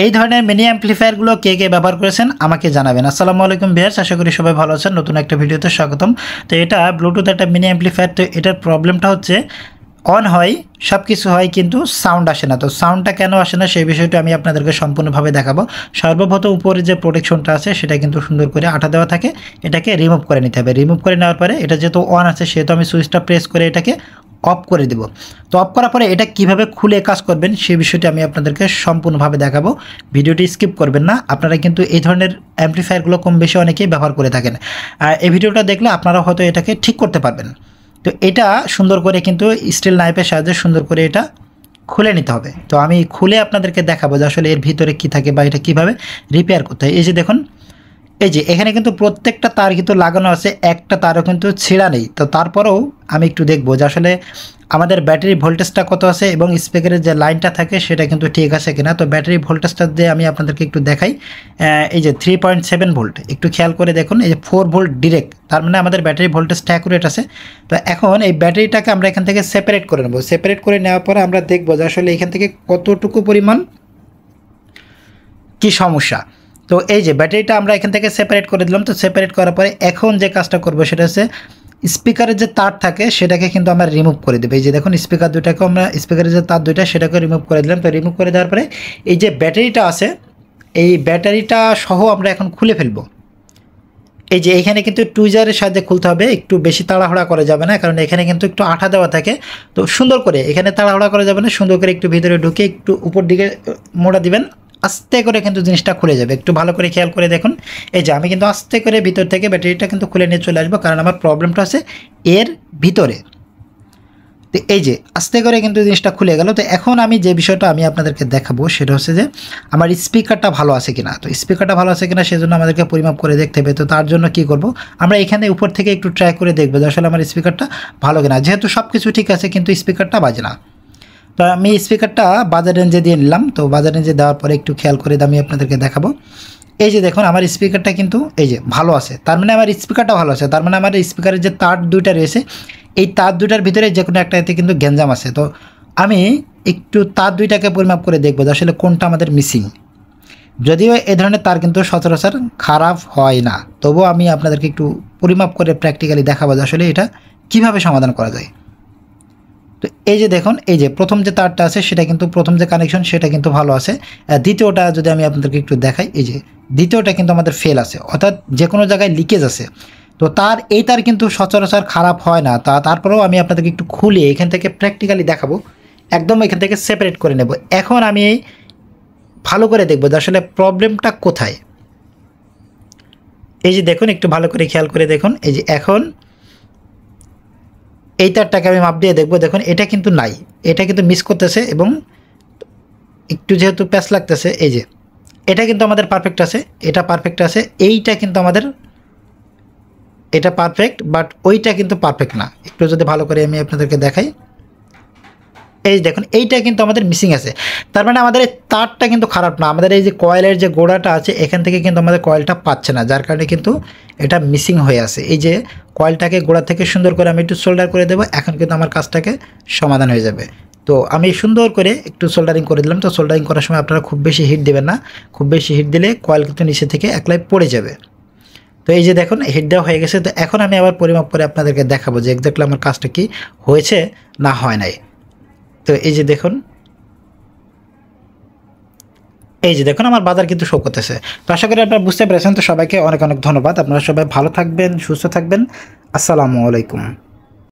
এই ধরনের মিনি অ্যাম্পলিফায়ারগুলো কে কে ব্যবহার করেছেন আমাকে জানাবেন। আসসালামু আলাইকুম ভিউয়ার্স, আশা করি সবাই ভালো আছেন। নতুন একটা ভিডিওতে স্বাগতম। তো এটা ব্লুটুথ একটা মিনি অ্যাম্পলিফায়ার। তো এটার প্রবলেমটা হচ্ছে অন হয়, সব কিছু হয়, কিন্তু সাউন্ড আসে না। তো সাউন্ডটা কেন আসে না সেই বিষয়টা আমি আপনাদেরকে সম্পূর্ণভাবে দেখাবো। সর্বপ্রথম উপরে যে প্রোটেকশনটা আছে সেটা কিন্তু সুন্দর করে আঠা দেওয়া থাকে, এটাকে রিমুভ করে নিতে হবে। রিমুভ করে নেওয়ার পরে এটা যেহেতু অন আছে সেহেতু আমি সুইচটা প্রেস করে এটাকে অফ করে দেব। তো অফ করার পরে এটা কিভাবে খুলে কাজ করবেন সেই বিষয়টি আমি আপনাদেরকে সম্পূর্ণভাবে দেখাবো। ভিডিওটি স্কিপ করবেন না। আপনারা কিন্তু এই ধরনের অ্যাম্পলিফায়ারগুলো কম বেশি অনেকেই ব্যবহার করে থাকেন। এই ভিডিওটা দেখলে আপনারা হয়তো এটাকে ঠিক করতে পারবেন। তো এটা সুন্দর করে কিন্তু স্টিল নাইফের সাহায্যে সুন্দর করে এটা খুলে নিতে হবে। তো আমি খুলে আপনাদেরকে দেখাবো যে আসলে এর ভিতরে কি থাকে বা এটা কীভাবে রিপেয়ার করতে হয়। এই যে দেখুন, এই যে এখানে কিন্তু প্রত্যেকটা তার কিন্তু লাগানো আছে, একটা তারও কিন্তু ছেঁড়া নেই। তো তারপরেও আমি একটু দেখবো যে আসলে আমাদের ব্যাটারি ভোল্টেজটা কত আছে এবং স্পিকারের যে লাইনটা থাকে সেটা কিন্তু ঠিক আছে কিনা। তো ব্যাটারি ভোল্টেজটা দিয়ে আমি আপনাদেরকে একটু দেখাই। এই যে 3.7 ভোল্ট, একটু খেয়াল করে দেখুন। এই যে 4 ভোল্ট ডিরেক্ট, তার মানে আমাদের ব্যাটারি ভোল্টেজটা অ্যাকুরেট আছে। তো এখন এই ব্যাটারিটাকে আমরা এখান থেকে সেপারেট করে নেব। সেপারেট করে নেওয়ার পরে আমরা দেখবো যে আসলে এখান থেকে কতটুকু পরিমাণ কি সমস্যা। তো এই যে ব্যাটারিটা আমরা এখান থেকে সেপারেট করে দিলাম। তো সেপারেট করার পরে এখন যে কাজটা করবো সেটা হচ্ছে স্পিকারের যে তার থাকে সেটাকে কিন্তু আমরা রিমুভ করে দেবো। এই যে দেখুন, স্পিকার দুইটাকে আমরা, স্পিকারের যে তার দুইটা সেটাকে রিমুভ করে দিলাম। তো রিমুভ করে দেওয়ার পরে এই যে ব্যাটারিটা আছে, এই ব্যাটারিটা সহ আমরা এখন খুলে ফেলবো। এই যে এখানে কিন্তু টুইজারের সাহায্যে খুলতে হবে, একটু বেশি তাড়াহুড়া করা যাবে না, কারণ এখানে কিন্তু একটু আঠা দেওয়া থাকে। তো সুন্দর করে এখানে তাড়াহুড়া করা যাবে না, সুন্দর করে একটু ভিতরে ঢুকে একটু উপর দিকে মোড়া দিবেন, আস্তে করে কিন্তু জিনিসটা খুলে যাবে। একটু ভালো করে খেয়াল করে দেখুন। এই যে আমি কিন্তু আস্তে করে ভিতর থেকে ব্যাটারিটা কিন্তু খুলে নিয়ে চলে আসবো, কারণ আমার প্রবলেমটা আছে এর ভিতরে। তো এই যে আস্তে করে কিন্তু জিনিসটা খুলে গেল। তো এখন আমি যে বিষয়টা আমি আপনাদেরকে দেখাবো সেটা হচ্ছে যে আমার স্পিকারটা ভালো আছে কিনা। তো স্পিকারটা ভালো আছে কিনা সেজন্য আমাদেরকে পরিমাপ করে দেখতে হবে। তো তার জন্য কি করব, আমরা এখানে উপর থেকে একটু ট্রাই করে দেখবো যে আসলে আমার স্পিকারটা ভালো কিনা। যেহেতু সব কিছু ঠিক আছে কিন্তু স্পিকারটা বাজে না। তো আমি স্পিকারটা বাজার রেঞ্জে দিয়ে নিলাম। তো বাজার রেঞ্জে দেওয়ার পরে একটু খেয়াল করে আমি আপনাদেরকে দেখাবো। এই যে দেখুন, আমার স্পিকারটা কিন্তু এই যে ভালো আছে, তার মানে আমার স্পিকারটা ভালো আছে। তার মানে আমার স্পিকারের যে তার দুইটা রয়েছে, এই তার দুইটার ভিতরে যে কোনো একটাতে কিন্তু গ্যাঞ্জাম আছে। তো আমি একটু তার দুইটাকে পরিমাপ করে দেখবো যে আসলে কোনটা আমাদের মিসিং। যদিও এ ধরনের তার কিন্তু সচরাচর খারাপ হয় না, তবুও আমি আপনাদেরকে একটু পরিমাপ করে প্র্যাকটিক্যালি দেখাবো যে আসলে এটা কীভাবে সমাধান করা যায়। তো এই যে দেখুন, এই যে প্রথম যে তারটা আছে সেটা কিন্তু, প্রথম যে কানেকশন সেটা কিন্তু ভালো আছে। দ্বিতীয়টা যদি আমি আপনাদেরকে একটু দেখাই, এই যে দ্বিতীয়টা কিন্তু আমাদের ফেল আছে, অর্থাৎ যে কোনো জায়গায় লিকেজ আছে। তো এই তার কিন্তু সচরাচর খারাপ হয় না। তারপরেও আমি আপনাদেরকে একটু খুলে এখান থেকে প্র্যাকটিক্যালি দেখাবো, একদম এখান থেকে সেপারেট করে নেব। এখন আমি ভালো করে দেখবো যে আসলে প্রবলেমটা কোথায়। এই যে দেখুন, একটু ভালো করে খেয়াল করে দেখুন। এই যে এখন এই তারটাকে আমি মাপ দিয়ে দেখবো। দেখুন এটা কিন্তু নাই, এটা কিন্তু মিস করতেছে এবং একটু যেহেতু প্যাচ লাগতেছে। এই যে এটা কিন্তু আমাদের পারফেক্ট আছে, এটা পারফেক্ট আছে, এইটা কিন্তু আমাদের, এটা পারফেক্ট, বাট ওইটা কিন্তু পারফেক্ট না। একটু যদি ভালো করে আমি আপনাদেরকে দেখাই, এই দেখুন এইটা কিন্তু আমাদের মিসিং আছে। তার মানে আমাদের এই তারটা কিন্তু খারাপ না, আমাদের এই যে কয়েলের যে গোড়াটা আছে এখান থেকে কিন্তু আমাদের কয়েলটা পাচ্ছে না, যার কারণে কিন্তু এটা মিসিং হয়ে আছে। এই যে কয়েলটাকে গোড়া থেকে সুন্দর করে আমি একটু সোল্ডার করে দেবো, এখন কিন্তু আমার কাজটাকে সমাধান হয়ে যাবে। তো আমি সুন্দর করে একটু সোল্ডারিং করে দিলাম। তো সোল্ডারিং করার সময় আপনারা খুব বেশি হিট দেবেন না, খুব বেশি হিট দিলে কয়েল কিন্তু নিচে থেকে একলাই পড়ে যাবে। তো এই যে দেখুন হিট দেওয়া হয়ে গেছে। তো এখন আমি আবার পরিমাপ করে আপনাদেরকে দেখাবো যে এক্স্যাক্টলি আমার কাজটা কি হয়েছে না হয় নাই। তো এই যে দেখুন, এই যে দেখুন আমার বাজার কিন্তু শো করতেছে। তো আশা করি আপনারা বুঝতে পেরেছেন। তো সবাইকে অনেক অনেক ধন্যবাদ। আপনারা সবাই ভালো থাকবেন, সুস্থ থাকবেন। আসসালামু আলাইকুম।